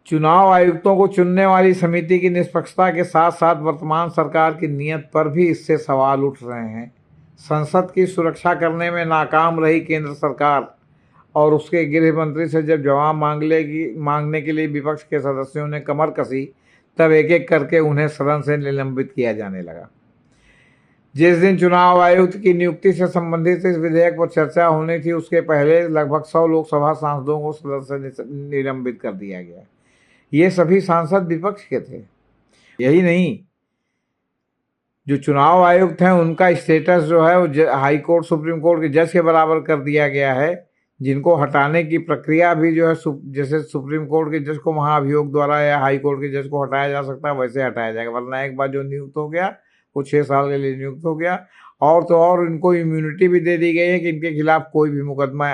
चुनाव आयुक्तों को चुनने वाली समिति की निष्पक्षता के साथ साथ वर्तमान सरकार की नीयत पर भी इससे सवाल उठ रहे हैं। संसद की सुरक्षा करने में नाकाम रही केंद्र सरकार और उसके गृह मंत्री से जब जवाब मांगने के लिए विपक्ष के सदस्यों ने कमर कसी, तब एक एक करके उन्हें सदन से निलंबित किया जाने लगा। जिस दिन चुनाव आयुक्त की नियुक्ति से संबंधित इस विधेयक पर चर्चा होनी थी, उसके पहले लगभग 100 लोकसभा सांसदों को सदन से निलंबित कर दिया गया। ये सभी सांसद विपक्ष के थे। यही नहीं, जो चुनाव आयुक्त हैं उनका स्टेटस जो है वो हाई कोर्ट सुप्रीम कोर्ट के जज के बराबर कर दिया गया है, जिनको हटाने की प्रक्रिया भी जो है जैसे सुप्रीम कोर्ट के जज को महाभियोग द्वारा या हाई कोर्ट के जज को हटाया जा सकता है, वैसे हटाया जाएगा। वरना एक बार जो नियुक्त हो गया वो 6 साल के लिए नियुक्त हो गया। और तो और इनको इम्यूनिटी भी दे दी गई है कि इनके खिलाफ कोई भी मुकदमा,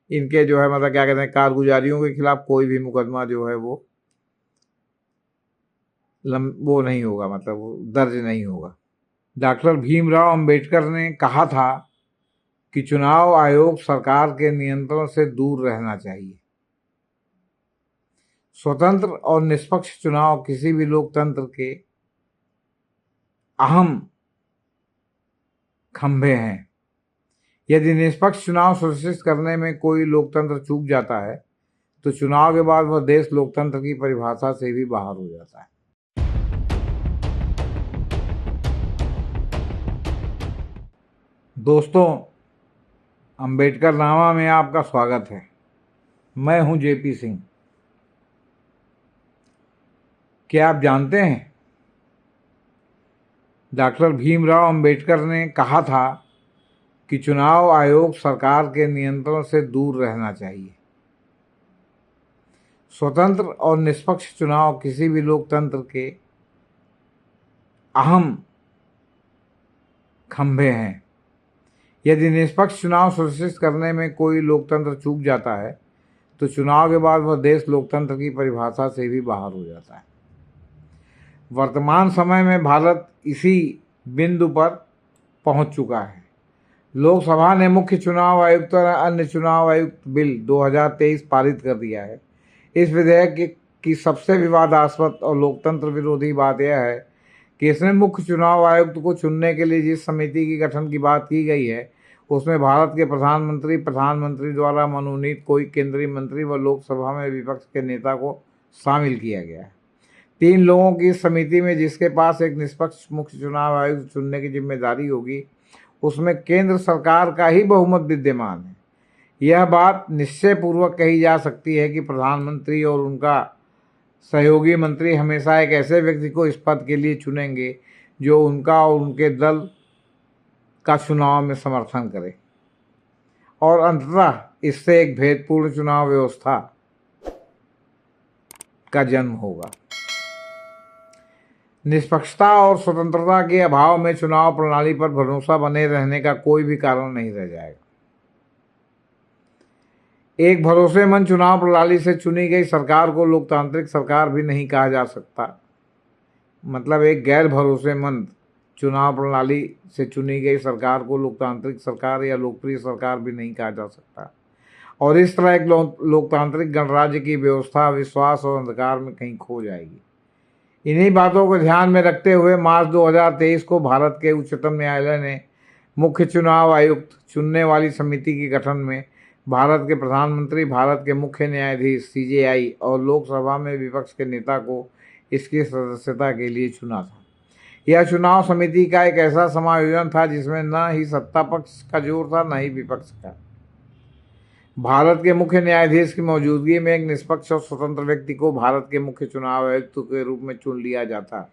इनके जो है मतलब क्या कहते हैं कारगुजारियों के खिलाफ कोई भी मुकदमा जो है वो नहीं होगा, मतलब वो दर्ज नहीं होगा। डॉक्टर भीमराव अंबेडकर ने कहा था कि चुनाव आयोग सरकार के नियंत्रण से दूर रहना चाहिए। स्वतंत्र और निष्पक्ष चुनाव किसी भी लोकतंत्र के अहम खंभे हैं। यदि निष्पक्ष चुनाव सुनिश्चित करने में कोई लोकतंत्र चूक जाता है तो चुनाव के बाद वह देश लोकतंत्र की परिभाषा से भी बाहर हो जाता है। दोस्तों, अंबेडकर नामा में आपका स्वागत है। मैं हूं जेपी सिंह। क्या आप जानते हैं, डॉक्टर भीमराव अंबेडकर ने कहा था कि चुनाव आयोग सरकार के नियंत्रण से दूर रहना चाहिए। स्वतंत्र और निष्पक्ष चुनाव किसी भी लोकतंत्र के अहम खंभे हैं। यदि निष्पक्ष चुनाव सुनिश्चित करने में कोई लोकतंत्र चूक जाता है तो चुनाव के बाद वह देश लोकतंत्र की परिभाषा से भी बाहर हो जाता है। वर्तमान समय में भारत इसी बिंदु पर पहुंच चुका है। लोकसभा ने मुख्य चुनाव आयुक्त और अन्य चुनाव आयुक्त बिल 2023 पारित कर दिया है। इस विधेयक की सबसे विवादास्पद और लोकतंत्र विरोधी बात यह है कि इसमें मुख्य चुनाव आयुक्त को चुनने के लिए जिस समिति की गठन की बात की गई है, उसमें भारत के प्रधानमंत्री द्वारा मनोनीत कोई केंद्रीय मंत्री व लोकसभा में विपक्ष के नेता को शामिल किया गया है। 3 लोगों की इस समिति में, जिसके पास एक निष्पक्ष मुख्य चुनाव आयुक्त चुनने की जिम्मेदारी होगी, उसमें केंद्र सरकार का ही बहुमत विद्यमान है। यह बात निश्चय पूर्वक कही जा सकती है कि प्रधानमंत्री और उनका सहयोगी मंत्री हमेशा एक ऐसे व्यक्ति को इस पद के लिए चुनेंगे जो उनका और उनके दल का चुनाव में समर्थन करे, और अंततः इससे एक भेदपूर्ण चुनाव व्यवस्था का जन्म होगा। निष्पक्षता और स्वतंत्रता के अभाव में चुनाव प्रणाली पर भरोसा बने रहने का कोई भी कारण नहीं रह जाएगा। एक भरोसेमंद चुनाव प्रणाली से चुनी गई सरकार को लोकतांत्रिक सरकार भी नहीं कहा जा सकता। मतलब एक गैर भरोसेमंद चुनाव प्रणाली से चुनी गई सरकार को लोकतांत्रिक सरकार या लोकप्रिय सरकार भी नहीं कहा जा सकता। और इस तरह एक लोकतांत्रिक गणराज्य की व्यवस्था विश्वास और अंधकार में कहीं खो जाएगी। इन्हीं बातों को ध्यान में रखते हुए मार्च 2023 को भारत के उच्चतम न्यायालय ने मुख्य चुनाव आयुक्त चुनने वाली समिति के गठन में भारत के प्रधानमंत्री, भारत के मुख्य न्यायाधीश CJI और लोकसभा में विपक्ष के नेता को इसकी सदस्यता के लिए चुना था। यह चुनाव समिति का एक ऐसा समायोजन था जिसमें न ही सत्ता पक्ष का जोर था, न ही विपक्ष का। भारत के मुख्य न्यायाधीश की मौजूदगी में एक निष्पक्ष और स्वतंत्र व्यक्ति को भारत के मुख्य चुनाव आयुक्त के रूप में चुन लिया जाता।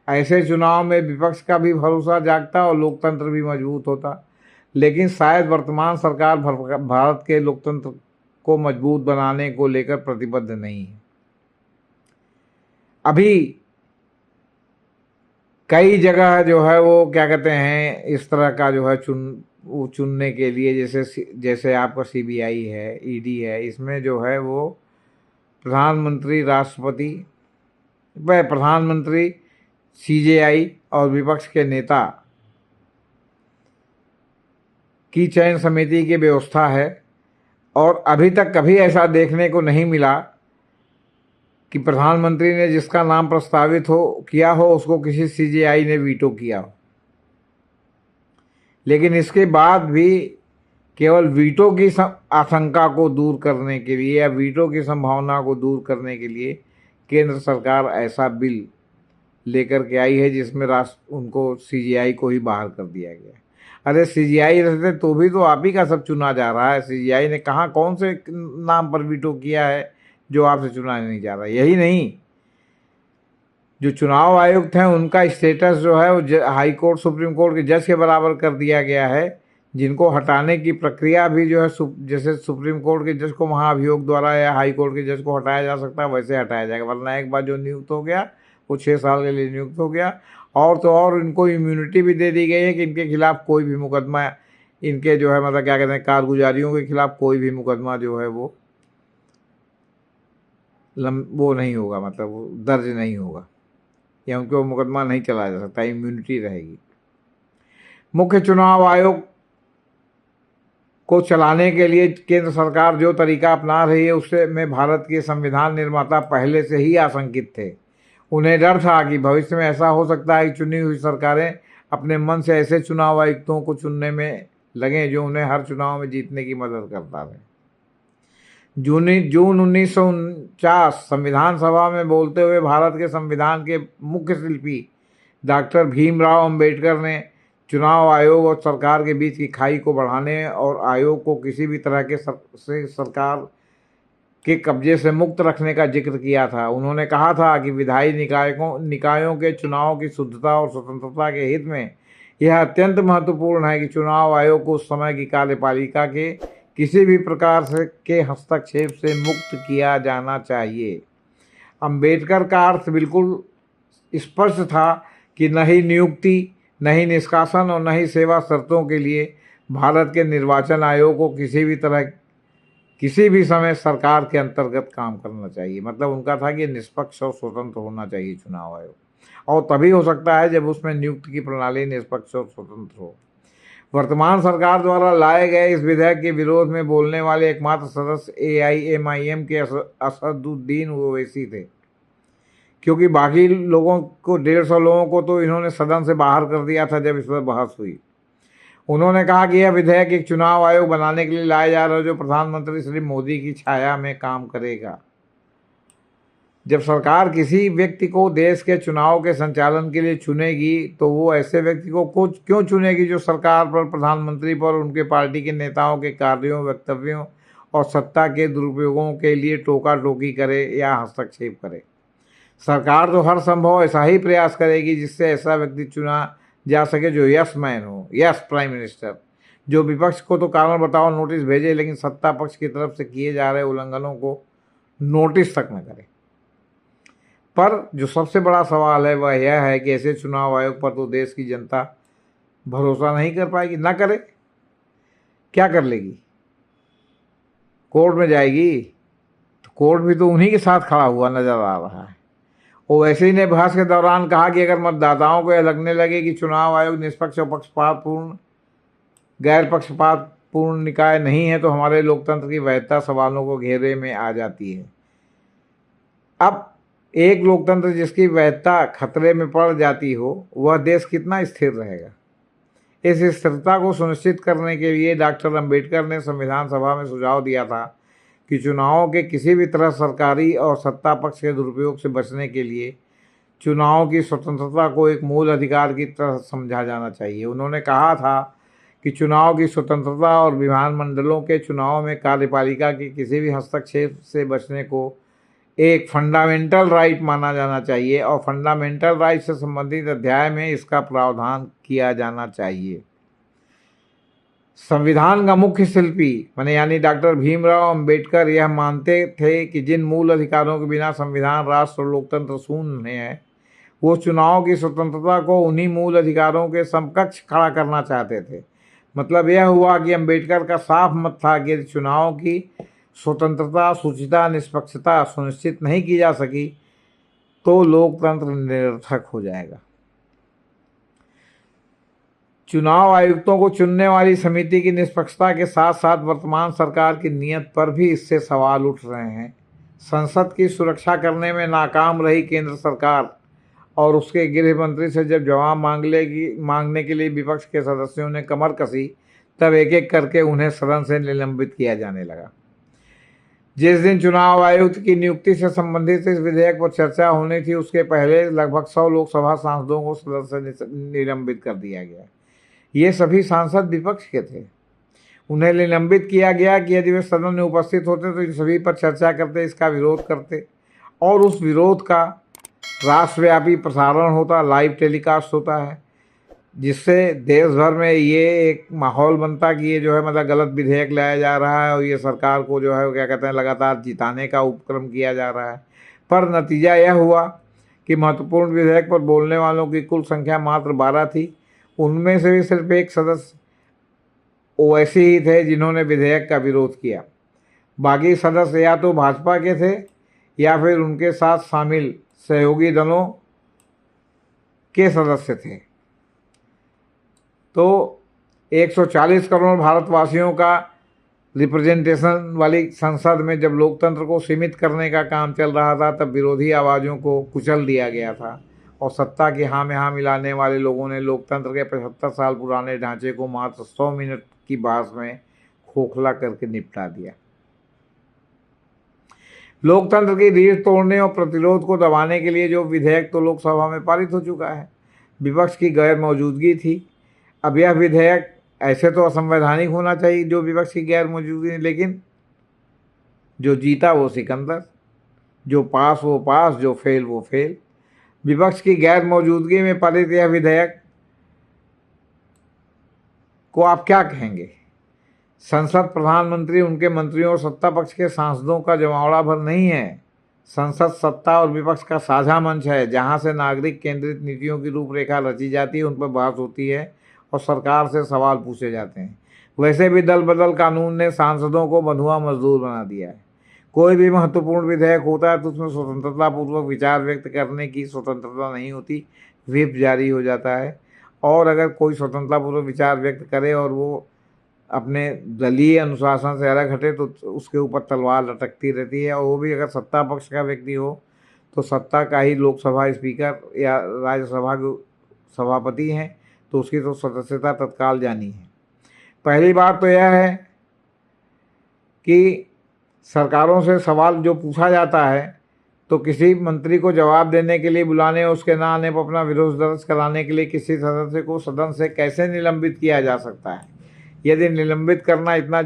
ऐसे चुनाव में विपक्ष का भी भरोसा जागता और लोकतंत्र भी मजबूत होता। लेकिन शायद वर्तमान सरकार भारत के लोकतंत्र को मजबूत बनाने को लेकर प्रतिबद्ध नहीं है। अभी कई जगह जो है वो क्या कहते हैं, इस तरह का जो है चुनने के लिए, जैसे आपका CBI है, ED है, इसमें जो है वो प्रधानमंत्री, CJI और विपक्ष के नेता की चयन समिति की व्यवस्था है। और अभी तक कभी ऐसा देखने को नहीं मिला कि प्रधानमंत्री ने जिसका नाम प्रस्तावित किया हो उसको किसी सीजेआई ने वीटो किया हो। लेकिन इसके बाद भी केवल वीटो की आशंका को दूर करने के लिए या वीटो की संभावना को दूर करने के लिए केंद्र सरकार ऐसा बिल लेकर के आई है जिसमें उनको सीजेआई को ही बाहर कर दिया गया। अरे सीजेआई रहते तो भी तो आप ही का सब चुना जा रहा है। सीजेआई ने कहाँ कौन से नाम पर वीटो किया है जो आपसे चुना नहीं जा रहा? यही नहीं, जो चुनाव आयुक्त हैं उनका स्टेटस जो है वो हाई कोर्ट सुप्रीम कोर्ट के जज के बराबर कर दिया गया है, जिनको हटाने की प्रक्रिया भी जो है जैसे सुप्रीम कोर्ट के जज को महाभियोग द्वारा या हाई कोर्ट के जज को हटाया जा सकता है वैसे हटाया जाएगा। वरना एक बार जो नियुक्त हो गया वो 6 साल के लिए नियुक्त हो गया। और तो और इनको इम्यूनिटी भी दे दी गई है कि इनके खिलाफ कोई भी मुकदमा, इनके जो है मतलब क्या कहते हैं कारगुजारियों के खिलाफ कोई भी मुकदमा जो है वो नहीं होगा, मतलब वो दर्ज नहीं होगा या उनके वो मुकदमा नहीं चलाया जा सकता, इम्यूनिटी रहेगी। मुख्य चुनाव आयोग को चलाने के लिए केंद्र सरकार जो तरीका अपना रही है उससे में भारत के संविधान निर्माता पहले से ही आशंकित थे। उन्हें डर था कि भविष्य में ऐसा हो सकता है कि चुनी हुई सरकारें अपने मन से ऐसे चुनाव आयुक्तों को चुनने में लगें जो उन्हें हर चुनाव में जीतने की मदद करता रहे। जून 1949 संविधान सभा में बोलते हुए भारत के संविधान के मुख्य शिल्पी डॉक्टर भीमराव अंबेडकर ने चुनाव आयोग और सरकार के बीच की खाई को बढ़ाने और आयोग को किसी भी तरह के सरकार के कब्जे से मुक्त रखने का जिक्र किया था। उन्होंने कहा था कि विधायी निकायों के चुनाव की शुद्धता और स्वतंत्रता के हित में यह अत्यंत महत्वपूर्ण है कि चुनाव आयोग को उस समय की कार्यपालिका के किसी भी प्रकार के हस्तक्षेप से मुक्त किया जाना चाहिए। अंबेडकर का अर्थ बिल्कुल स्पष्ट था कि न ही नियुक्ति, न ही निष्कासन और न ही सेवा शर्तों के लिए भारत के निर्वाचन आयोग को किसी भी समय सरकार के अंतर्गत काम करना चाहिए। मतलब उनका था कि निष्पक्ष और स्वतंत्र होना चाहिए चुनाव आयोग, और तभी हो सकता है जब उसमें नियुक्ति की प्रणाली निष्पक्ष और स्वतंत्र हो। वर्तमान सरकार द्वारा लाए गए इस विधेयक के विरोध में बोलने वाले एकमात्र सदस्य AIMIM के असदुद्दीन ओवैसी थे, क्योंकि बाकी लोगों को 150 लोगों को तो इन्होंने सदन से बाहर कर दिया था जब इस पर बहस हुई। उन्होंने कहा कि यह विधेयक एक चुनाव आयोग बनाने के लिए लाया जा रहा है जो प्रधानमंत्री श्री मोदी की छाया में काम करेगा। जब सरकार किसी व्यक्ति को देश के चुनाव के संचालन के लिए चुनेगी तो वो ऐसे व्यक्ति को क्यों चुनेगी जो सरकार पर, प्रधानमंत्री पर, उनके पार्टी के नेताओं के कार्यों, वक्तव्यों और सत्ता के दुरुपयोगों के लिए टोका टोकी करे या हस्तक्षेप करे। सरकार तो हर संभव ऐसा ही प्रयास करेगी जिससे ऐसा व्यक्ति चुना जा सके जो यस मैन हो, यस प्राइम मिनिस्टर, जो विपक्ष को तो कारण बताओ नोटिस भेजे लेकिन सत्ता पक्ष की तरफ से किए जा रहे उल्लंघनों को नोटिस तक न करे। पर जो सबसे बड़ा सवाल है वह यह है कि ऐसे चुनाव आयोग पर तो देश की जनता भरोसा नहीं कर पाएगी। ना करे क्या कर लेगी? कोर्ट में जाएगी, तो कोर्ट भी तो उन्हीं के साथ खड़ा हुआ नजर आ रहा है। ओवैसी ने बहस के दौरान कहा कि अगर मतदाताओं को यह लगने लगे कि चुनाव आयोग निष्पक्ष और गैर पक्षपातपूर्ण निकाय नहीं है तो हमारे लोकतंत्र की वैधता सवालों को घेरे में आ जाती है। अब एक लोकतंत्र जिसकी वैधता खतरे में पड़ जाती हो वह देश कितना स्थिर रहेगा? इस स्थिरता को सुनिश्चित करने के लिए डॉक्टर अंबेडकर ने संविधान सभा में सुझाव दिया था कि चुनावों के किसी भी तरह सरकारी और सत्ता पक्ष के दुरुपयोग से बचने के लिए चुनाव की स्वतंत्रता को एक मूल अधिकार की तरह समझा जाना चाहिए। उन्होंने कहा था कि चुनाव की स्वतंत्रता और विधानमंडलों के चुनाव में कार्यपालिका के किसी भी हस्तक्षेप से बचने को एक फंडामेंटल राइट माना जाना चाहिए और फंडामेंटल राइट से संबंधित अध्याय में इसका प्रावधान किया जाना चाहिए। संविधान का मुख्य शिल्पी माने यानी डॉक्टर भीमराव अंबेडकर यह मानते थे कि जिन मूल अधिकारों के बिना संविधान, राष्ट्र और लोकतंत्र शून्य है, वो चुनाव की स्वतंत्रता को उन्हीं मूल अधिकारों के समकक्ष खड़ा करना चाहते थे। मतलब यह हुआ कि अंबेडकर का साफ मत था कि यदि चुनाव की स्वतंत्रता, शुचिता, निष्पक्षता सुनिश्चित नहीं की जा सकी तो लोकतंत्र निरर्थक हो जाएगा। चुनाव आयुक्तों को चुनने वाली समिति की निष्पक्षता के साथ साथ वर्तमान सरकार की नीयत पर भी इससे सवाल उठ रहे हैं। संसद की सुरक्षा करने में नाकाम रही केंद्र सरकार और उसके गृह मंत्री से जब जवाब मांगने के लिए विपक्ष के सदस्यों ने कमर कसी, तब एक एक करके उन्हें सदन से निलंबित किया जाने लगा। जिस दिन चुनाव आयुक्त की नियुक्ति से संबंधित इस विधेयक पर चर्चा होनी थी, उसके पहले लगभग 100 लोकसभा सांसदों को सदन से निलंबित कर दिया गया। ये सभी सांसद विपक्ष के थे। उन्हें निलंबित किया गया कि यदि वे सदन में उपस्थित होते तो इन सभी पर चर्चा करते, इसका विरोध करते और उस विरोध का राष्ट्रव्यापी प्रसारण होता, लाइव टेलीकास्ट होता है, जिससे देश भर में ये एक माहौल बनता कि ये जो है मतलब गलत विधेयक लाया जा रहा है और ये सरकार को जो है क्या कहते हैं लगातार जिताने का उपक्रम किया जा रहा है। पर नतीजा यह हुआ कि महत्वपूर्ण विधेयक पर बोलने वालों की कुल संख्या मात्र 12 थी। उनमें से भी सिर्फ एक सदस्य ओवैसी ही थे जिन्होंने विधेयक का विरोध किया। बाकी सदस्य या तो भाजपा के थे या फिर उनके साथ शामिल सहयोगी दलों के सदस्य थे। तो 140 करोड़ भारतवासियों का रिप्रेजेंटेशन वाली संसद में जब लोकतंत्र को सीमित करने का काम चल रहा था, तब विरोधी आवाज़ों को कुचल दिया गया था और सत्ता की हाँ में हाँ मिलाने वाले लोगों ने लोकतंत्र के 75 साल पुराने ढांचे को मात्र 100 मिनट की बहस में खोखला करके निपटा दिया। लोकतंत्र की रीढ़ तोड़ने और प्रतिरोध को दबाने के लिए जो विधेयक तो लोकसभा में पारित हो चुका है, विपक्ष की गैर मौजूदगी थी। अब यह विधेयक ऐसे तो असंवैधानिक होना चाहिए जो विपक्ष की गैर मौजूदगी, लेकिन जो जीता वो सिकंदर, जो पास वो पास, जो फेल वो फेल। विपक्ष की गैर मौजूदगी में पारित यह विधेयक को आप क्या कहेंगे? संसद प्रधानमंत्री, उनके मंत्रियों और सत्ता पक्ष के सांसदों का जमावड़ा भर नहीं है। संसद सत्ता और विपक्ष का साझा मंच है, जहां से नागरिक केंद्रित नीतियों की रूपरेखा रची जाती है, उन पर बहस होती है और सरकार से सवाल पूछे जाते हैं। वैसे भी दल बदल कानून ने सांसदों को बंधुआ मजदूर बना दिया है। कोई भी महत्वपूर्ण विधेयक होता है तो उसमें स्वतंत्रता पूर्वक विचार व्यक्त करने की स्वतंत्रता नहीं होती, व्हिप जारी हो जाता है। और अगर कोई स्वतंत्रतापूर्वक विचार व्यक्त करे और वो अपने दलीय अनुशासन से अलग हटे तो उसके ऊपर तलवार लटकती रहती है। और वो भी अगर सत्ता पक्ष का व्यक्ति हो तो सत्ता का ही लोकसभा स्पीकर या राज्यसभा के सभापति हैं, तो उसकी तो सदस्यता तत्काल जानी है। पहली बात तो यह है कि सरकारों से सवाल जो पूछा जाता है तो किसी मंत्री को जवाब देने के लिए बुलाने और उसके ना आने पर अपना विरोध दर्ज कराने के लिए किसी सदस्य को सदन से कैसे निलंबित किया जा सकता है? यदि निलंबित करना इतना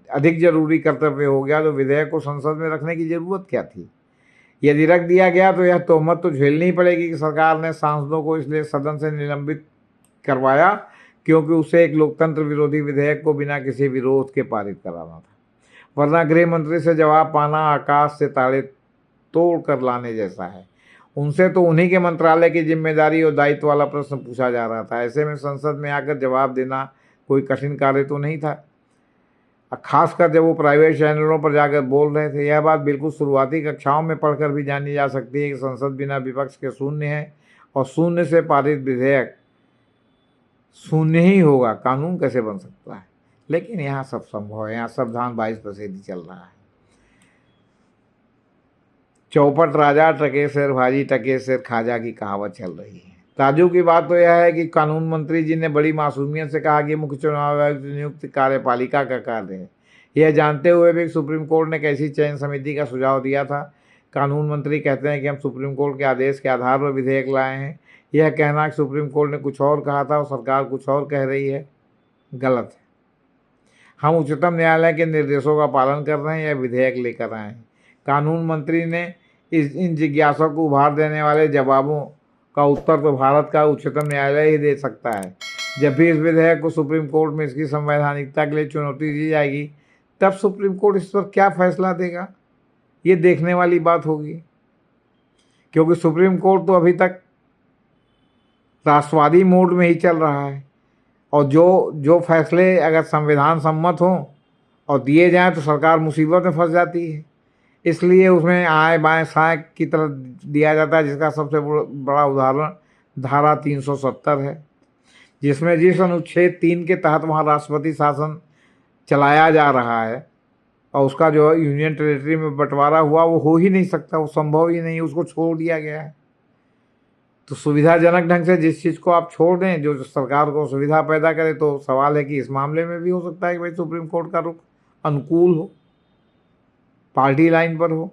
अधिक जरूरी कर्तव्य हो गया तो विधेयक को संसद में रखने की जरूरत क्या थी? यदि रख दिया गया तो यह तोहमत तो झेलनी पड़ेगी कि सरकार ने सांसदों को इसलिए सदन से निलंबित करवाया क्योंकि उसे एक लोकतंत्र विरोधी विधेयक को बिना किसी विरोध के पारित कराना था। वरना गृह मंत्री से जवाब पाना आकाश से ताड़े तोड़ कर लाने जैसा है। उनसे तो उन्हीं के मंत्रालय की जिम्मेदारी और दायित्व वाला प्रश्न पूछा जा रहा था। ऐसे में संसद में आकर जवाब देना कोई कठिन कार्य तो नहीं था, खासकर जब वो प्राइवेट चैनलों पर जाकर बोल रहे थे। यह बात बिल्कुल शुरुआती कक्षाओं में पढ़कर भी जानी जा सकती है कि संसद बिना विपक्ष के शून्य है और शून्य से पारित विधेयक शून्य ही होगा, कानून कैसे बन सकता है? लेकिन यहाँ सब संभव है, यहाँ सावधान 22% चल रहा है। चौपट राजा टके सिर भाजी, टके सिर खाजा की कहावत चल रही है। ताज्जुब की बात तो यह है कि कानून मंत्री जी ने बड़ी मासूमियत से कहा कि मुख्य चुनाव आयुक्त नियुक्त कार्यपालिका का कार्य है, यह जानते हुए भी सुप्रीम कोर्ट ने कैसी चयन समिति का सुझाव दिया था। कानून मंत्री कहते हैं कि हम सुप्रीम कोर्ट के आदेश के आधार पर विधेयक लाए हैं। यह कहना कि सुप्रीम कोर्ट ने कुछ और कहा था और सरकार कुछ और कह रही है, गलत है। हम उच्चतम न्यायालय के निर्देशों का पालन कर रहे हैं, यह विधेयक लेकर आए हैं। कानून मंत्री ने इन जिज्ञासा को उभार देने वाले जवाबों का उत्तर तो भारत का उच्चतम न्यायालय ही दे सकता है। जब भी इस विधेयक को सुप्रीम कोर्ट में इसकी संवैधानिकता के लिए चुनौती दी जाएगी, तब सुप्रीम कोर्ट इस पर क्या फैसला देगा, ये देखने वाली बात होगी। क्योंकि सुप्रीम कोर्ट तो अभी तक राष्ट्रवादी मोड में ही चल रहा है और जो फैसले अगर संविधान सम्मत हों और दिए जाएं तो सरकार मुसीबत में फंस जाती है। इसलिए उसमें आए बाएं साएं की तरह दिया जाता है, जिसका सबसे बड़ा उदाहरण धारा 370 है, जिसमें जिस अनुच्छेद 3 के तहत वहाँ राष्ट्रपति शासन चलाया जा रहा है और उसका जो है यूनियन टेरिटरी में बंटवारा हुआ वो हो ही नहीं सकता, वो संभव ही नहीं, उसको छोड़ दिया गया है। तो सुविधाजनक ढंग से जिस चीज़ को आप छोड़ दें जो सरकार को सुविधा पैदा करे, तो सवाल है कि इस मामले में भी हो सकता है कि भाई सुप्रीम कोर्ट का रुख अनुकूल हो, पार्टी लाइन पर हो।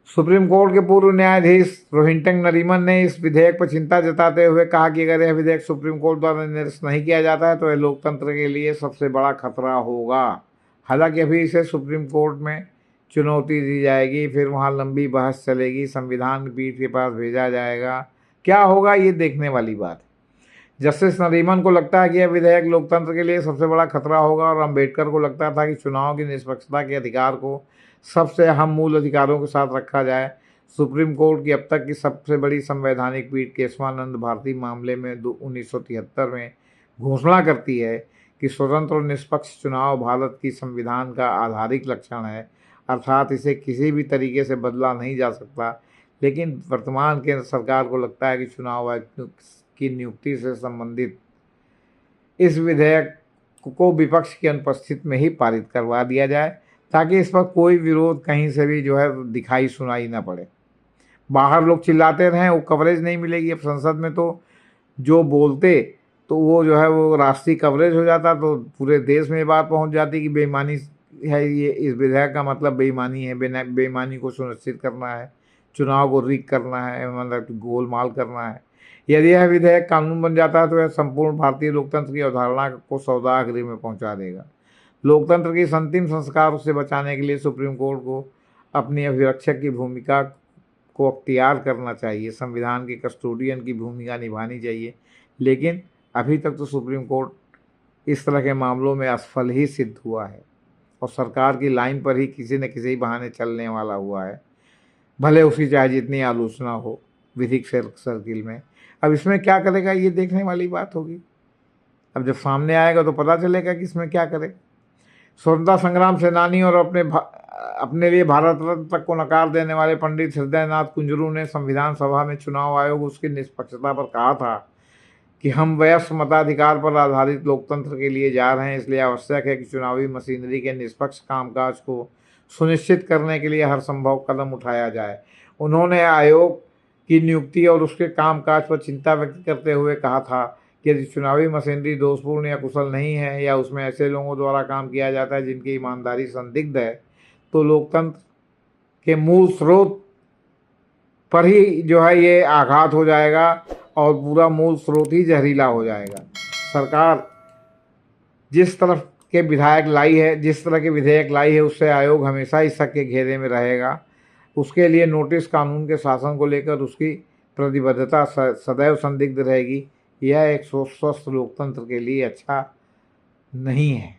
सुप्रीम कोर्ट के पूर्व न्यायाधीश रोहिंटन नरीमन ने इस विधेयक पर चिंता जताते हुए कहा कि अगर यह विधेयक सुप्रीम कोर्ट द्वारा निरस्त नहीं किया जाता है तो यह लोकतंत्र के लिए सबसे बड़ा खतरा होगा। हालांकि अभी इसे सुप्रीम कोर्ट में चुनौती दी जाएगी, फिर वहाँ लंबी बहस चलेगी, संविधान पीठ के पास भेजा जाएगा, क्या होगा ये देखने वाली बात है। जस्टिस नरीमन को लगता है कि यह विधेयक लोकतंत्र के लिए सबसे बड़ा खतरा होगा, और अम्बेडकर को लगता था कि चुनाव की निष्पक्षता के अधिकार को सबसे अहम मूल अधिकारों के साथ रखा जाए। सुप्रीम कोर्ट की अब तक की सबसे बड़ी संवैधानिक पीठ केशवानंद भारती मामले में 1973 में घोषणा करती है कि स्वतंत्र और निष्पक्ष चुनाव भारत की संविधान का आधारिक लक्षण है, अर्थात इसे किसी भी तरीके से बदला नहीं जा सकता। लेकिन वर्तमान केंद्र सरकार को लगता है कि चुनाव आयुक्त की नियुक्ति से संबंधित इस विधेयक को विपक्ष की अनुपस्थिति में ही पारित करवा दिया जाए, ताकि इस पर कोई विरोध कहीं से भी जो है दिखाई सुनाई ना पड़े। बाहर लोग चिल्लाते रहें, वो कवरेज नहीं मिलेगी। अब संसद में तो जो बोलते तो वो जो है वो राष्ट्रीय कवरेज हो जाता, तो पूरे देश में ये बात पहुंच जाती कि बेईमानी है, ये इस विधेयक का मतलब बेईमानी है, बेईमानी को सुनिश्चित करना है, चुनाव को रीक करना है, मतलब गोलमाल करना है। यदि यह विधेयक कानून बन जाता है तो यह संपूर्ण भारतीय लोकतंत्र की अवधारणा को सौदागरी में पहुंचा देगा। लोकतंत्र की अंतिम संस्कार से बचाने के लिए सुप्रीम कोर्ट को अपनी अभिरक्षक की भूमिका को अख्तियार करना चाहिए, संविधान के कस्टोडियन की भूमिका निभानी चाहिए। लेकिन अभी तक तो सुप्रीम कोर्ट इस तरह के मामलों में असफल ही सिद्ध हुआ है, और सरकार की लाइन पर ही किसी न किसी बहाने चलने वाला हुआ है, भले उसकी चाहे जितनी आलोचना हो विधिक सर्किल में। अब इसमें क्या करेगा ये देखने वाली बात होगी। अब जब सामने आएगा तो पता चलेगा कि इसमें क्या करे। स्वतंत्रता संग्राम सेनानी और अपने लिए भारत रत्न तक को नकार देने वाले पंडित हृदयनाथ कुंजरू ने संविधान सभा में चुनाव आयोग उसकी निष्पक्षता पर कहा था कि हम वयस्क मताधिकार पर आधारित लोकतंत्र के लिए जा रहे हैं, इसलिए आवश्यक है कि चुनावी मशीनरी के निष्पक्ष कामकाज को सुनिश्चित करने के लिए हर संभव कदम उठाया जाए। उन्होंने आयोग की नियुक्ति और उसके कामकाज पर चिंता व्यक्त करते हुए कहा था कि यदि चुनावी मशीनरी दोषपूर्ण या कुशल नहीं है, या उसमें ऐसे लोगों द्वारा काम किया जाता है जिनकी ईमानदारी संदिग्ध है, तो लोकतंत्र के मूल स्रोत पर ही जो है ये आघात हो जाएगा, और पूरा मूल स्रोत ही जहरीला हो जाएगा। सरकार जिस तरफ के विधायक लाई है, जिस तरह के विधेयक लाई है, उससे आयोग हमेशा ही शक के घेरे में रहेगा। उसके लिए नोटिस कानून के शासन को लेकर उसकी प्रतिबद्धता सदैव संदिग्ध रहेगी। यह एक स्वस्थ लोकतंत्र के लिए अच्छा नहीं है।